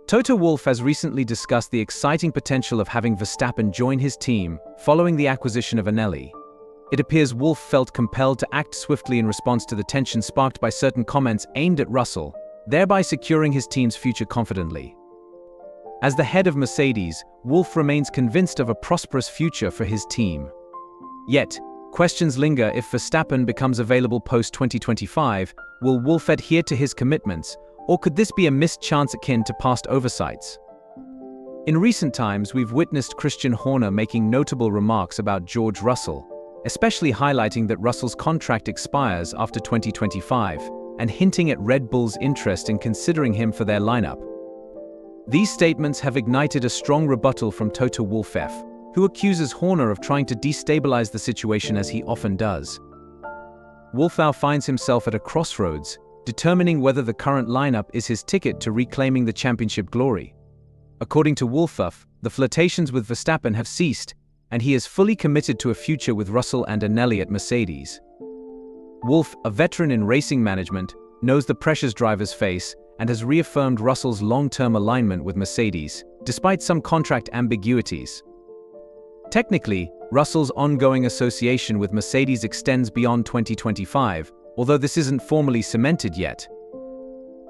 Toto Wolff has recently discussed the exciting potential of having Verstappen join his team following the acquisition of Agnelli. It appears Wolff felt compelled to act swiftly in response to the tension sparked by certain comments aimed at Russell, thereby securing his team's future confidently. As the head of Mercedes, Wolff remains convinced of a prosperous future for his team. Yet, questions linger if Verstappen becomes available post-2025. Will Wolff adhere to his commitments, or could this be a missed chance akin to past oversights? In recent times, we've witnessed Christian Horner making notable remarks about George Russell, especially highlighting that Russell's contract expires after 2025, and hinting at Red Bull's interest in considering him for their lineup. These statements have ignited a strong rebuttal from Toto Wolff, who accuses Horner of trying to destabilize the situation as he often does. Wolff now finds himself at a crossroads, determining whether the current lineup is his ticket to reclaiming the championship glory. According to Wolff, the flirtations with Verstappen have ceased, and he is fully committed to a future with Russell and Agnelli at Mercedes. Wolff, a veteran in racing management, knows the pressures drivers face and has reaffirmed Russell's long-term alignment with Mercedes, despite some contract ambiguities. Technically, Russell's ongoing association with Mercedes extends beyond 2025, although this isn't formally cemented yet.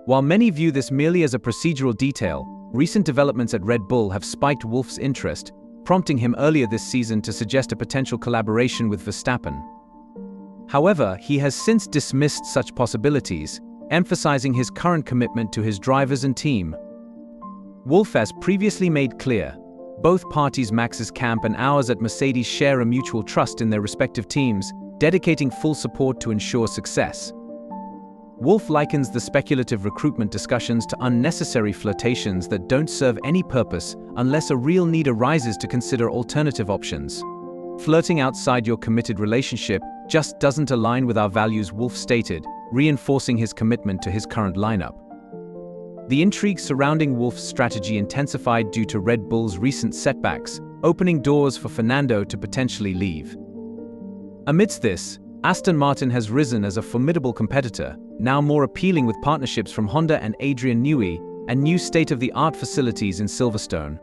While many view this merely as a procedural detail, recent developments at Red Bull have spiked Wolff's interest, prompting him earlier this season to suggest a potential collaboration with Verstappen. However, he has since dismissed such possibilities, emphasizing his current commitment to his drivers and team. Wolff has previously made clear, both parties, Max's camp and ours at Mercedes, share a mutual trust in their respective teams, dedicating full support to ensure success. Wolff likens the speculative recruitment discussions to unnecessary flirtations that don't serve any purpose unless a real need arises to consider alternative options. Flirting outside your committed relationship just doesn't align with our values, Wolff stated, reinforcing his commitment to his current lineup. The intrigue surrounding Wolff's strategy intensified due to Red Bull's recent setbacks, opening doors for Fernando to potentially leave. Amidst this, Aston Martin has risen as a formidable competitor, now more appealing with partnerships from Honda and Adrian Newey and new state-of-the-art facilities in Silverstone.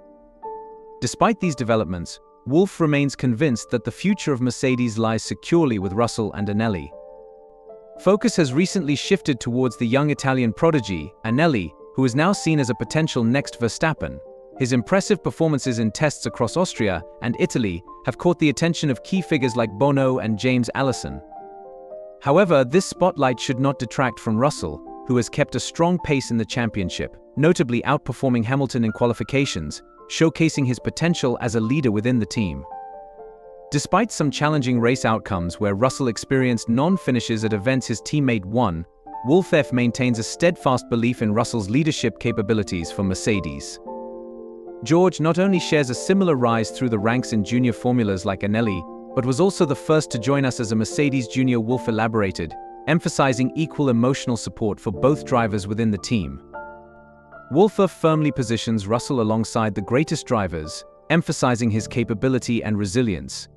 Despite these developments, Wolff remains convinced that the future of Mercedes lies securely with Russell and Agnelli. Focus has recently shifted towards the young Italian prodigy, Agnelli, who is now seen as a potential next Verstappen. His impressive performances in tests across Austria and Italy have caught the attention of key figures like Bono and James Allison. However, this spotlight should not detract from Russell, who has kept a strong pace in the championship, notably outperforming Hamilton in qualifications, showcasing his potential as a leader within the team. Despite some challenging race outcomes where Russell experienced non-finishes at events his teammate won, Wolff maintains a steadfast belief in Russell's leadership capabilities for Mercedes. George not only shares a similar rise through the ranks in junior formulas like Agnelli, but was also the first to join us as a Mercedes junior. Wolff elaborated, emphasizing equal emotional support for both drivers within the team. Wolff firmly positions Russell alongside the greatest drivers, emphasizing his capability and resilience.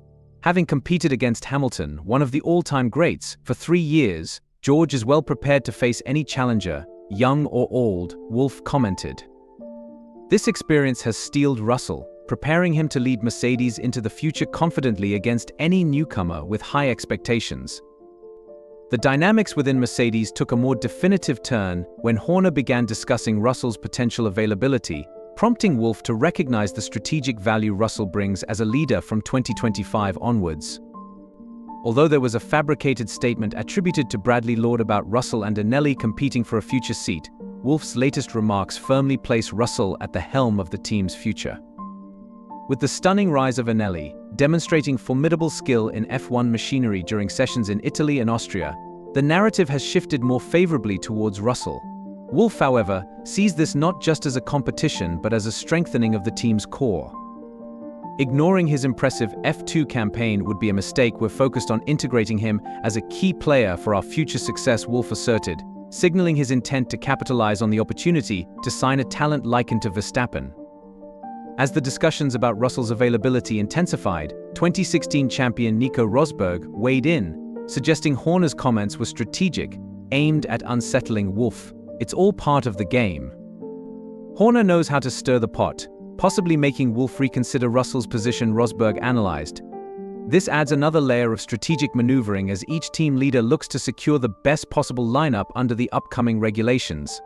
Having competed against Hamilton, one of the all-time greats, for 3 years, George is well prepared to face any challenger, young or old, Wolff commented. This experience has steeled Russell, preparing him to lead Mercedes into the future confidently against any newcomer with high expectations. The dynamics within Mercedes took a more definitive turn when Horner began discussing Russell's potential availability, prompting Wolff to recognize the strategic value Russell brings as a leader from 2025 onwards. Although there was a fabricated statement attributed to Bradley Lord about Russell and Agnelli competing for a future seat, Wolff's latest remarks firmly place Russell at the helm of the team's future. With the stunning rise of Agnelli, demonstrating formidable skill in F1 machinery during sessions in Italy and Austria, the narrative has shifted more favorably towards Russell. Wolff, however, sees this not just as a competition but as a strengthening of the team's core. Ignoring his impressive F2 campaign would be a mistake. We're focused on integrating him as a key player for our future success, Wolff asserted, signaling his intent to capitalize on the opportunity to sign a talent likened to Verstappen. As the discussions about Russell's availability intensified, 2016 champion Nico Rosberg weighed in, suggesting Horner's comments were strategic, aimed at unsettling Wolff. It's all part of the game. Horner knows how to stir the pot, possibly making Wolff reconsider Russell's position. Rosberg analyzed. This adds another layer of strategic maneuvering as each team leader looks to secure the best possible lineup under the upcoming regulations.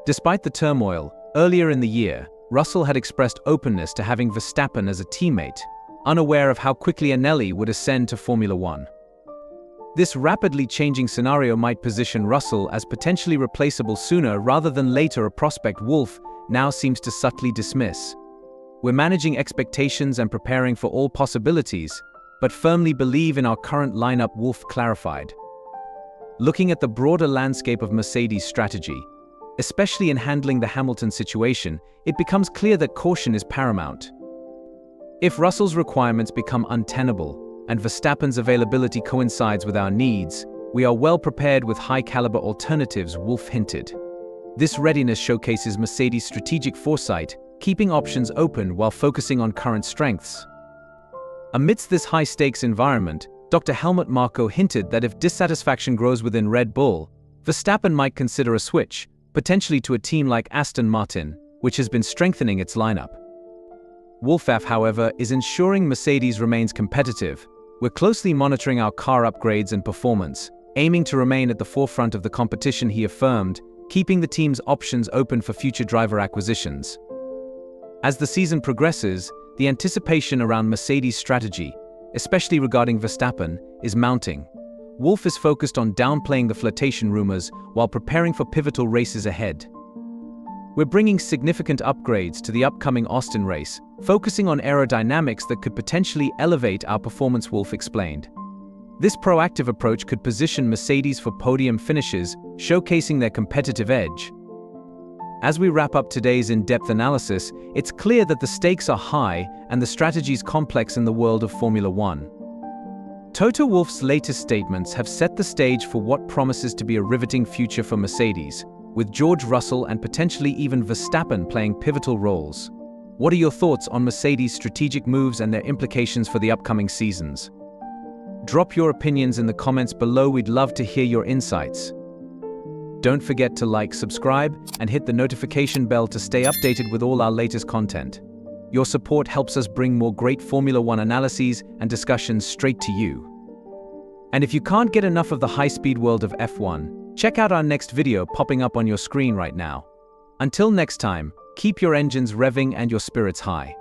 Despite the turmoil, earlier in the year, Russell had expressed openness to having Verstappen as a teammate, unaware of how quickly Agnelli would ascend to Formula One. This rapidly changing scenario might position Russell as potentially replaceable sooner rather than later, a prospect Wolff now seems to subtly dismiss. We're managing expectations and preparing for all possibilities, but firmly believe in our current lineup, Wolff clarified. Looking at the broader landscape of Mercedes' strategy, especially in handling the Hamilton situation, it becomes clear that caution is paramount. If Russell's requirements become untenable, and Verstappen's availability coincides with our needs, we are well prepared with high-caliber alternatives, Wolff hinted. This readiness showcases Mercedes' strategic foresight, keeping options open while focusing on current strengths. Amidst this high-stakes environment, Dr. Helmut Marko hinted that if dissatisfaction grows within Red Bull, Verstappen might consider a switch, potentially to a team like Aston Martin, which has been strengthening its lineup. Wolff, however, is ensuring Mercedes remains competitive. We're closely monitoring our car upgrades and performance, aiming to remain at the forefront of the competition, he affirmed, keeping the team's options open for future driver acquisitions. As the season progresses, the anticipation around Mercedes' strategy, especially regarding Verstappen, is mounting. Wolff is focused on downplaying the flirtation rumors while preparing for pivotal races ahead. We're bringing significant upgrades to the upcoming Austin race, focusing on aerodynamics that could potentially elevate our performance, Wolff explained. This proactive approach could position Mercedes for podium finishes, showcasing their competitive edge. As we wrap up today's in-depth analysis, it's clear that the stakes are high and the strategies complex in the world of Formula One. Toto Wolff's latest statements have set the stage for what promises to be a riveting future for Mercedes, with George Russell and potentially even Verstappen playing pivotal roles. What are your thoughts on Mercedes' strategic moves and their implications for the upcoming seasons? Drop your opinions in the comments below. We'd love to hear your insights. Don't forget to like, subscribe, and hit the notification bell to stay updated with all our latest content. Your support helps us bring more great Formula One analyses and discussions straight to you. And if you can't get enough of the high-speed world of F1, check out our next video popping up on your screen right now. Until next time, keep your engines revving and your spirits high.